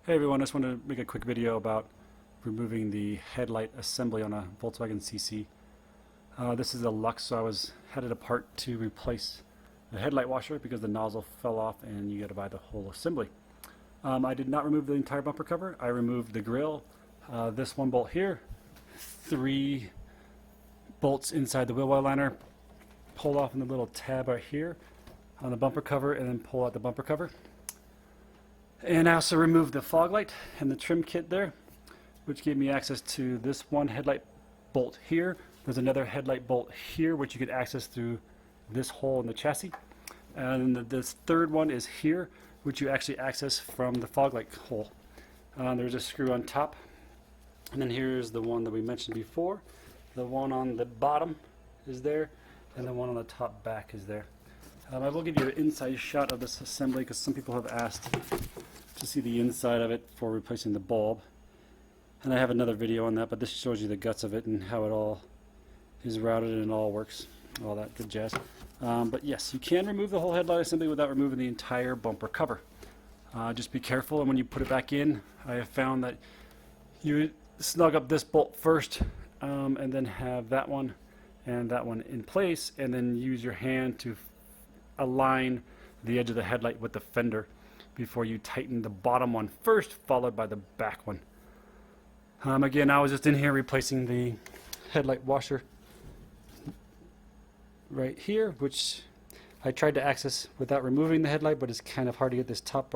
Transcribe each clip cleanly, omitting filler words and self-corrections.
Hey everyone, I just wanted to make a quick video about removing the headlight assembly on a Volkswagen CC. This is a Lux, so I had it apart to replace the headlight washer because the nozzle fell off and you got to buy the whole assembly. I did not remove the entire bumper cover. I removed the grille, this one bolt here, 3 bolts inside the wheel well liner, pull off in the little tab right here on the bumper cover, and then pull out the bumper cover. And I also removed the fog light and the trim kit there, which gave me access to this one headlight bolt here. There's another headlight bolt here, which you could access through this hole in the chassis. And this third one is here, which you actually access from the fog light hole. There's a screw on top. And then here's the one that we mentioned before. The one on the bottom is there, and the one on the top back is there. I will give you an inside shot of this assembly because some people have asked to see the inside of it for replacing the bulb, and I have another video on that, but this shows you the guts of it and how it all is routed and it all works, all that good jazz. But yes, you can remove the whole headlight assembly without removing the entire bumper cover. Just be careful, and when you put it back in, I have found that you snug up this bolt first, and then have that one and that one in place, and then use your hand to align the edge of the headlight with the fender before you tighten the bottom one first, followed by the back one. Again, I was just in here replacing the headlight washer right here, which I tried to access without removing the headlight, but it's kind of hard to get this top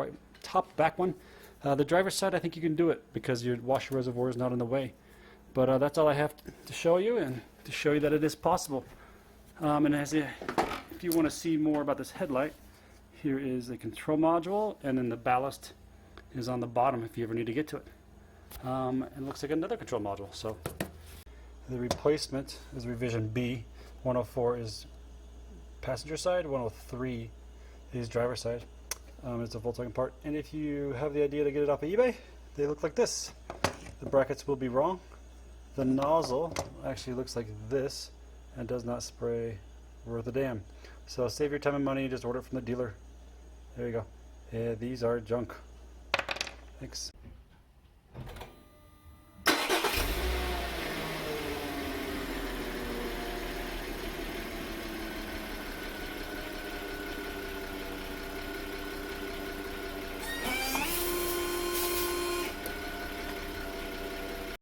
back one. The driver's side, I think you can do it because your washer reservoir is not in the way. But that's all I have to show you, and to show you that it is possible. And if you want to see more about this headlight, here is the control module, and then the ballast is on the bottom if you ever need to get to it. It looks like another control module. So the replacement is revision B. 104 is passenger side, 103 is driver side. It's a Volkswagen part, and if you have the idea to get it off of eBay, they look like this. The brackets will be wrong. The nozzle actually looks like this and does not spray worth a damn. So save your time and money, just order it from the dealer. There you go. These are junk. Thanks.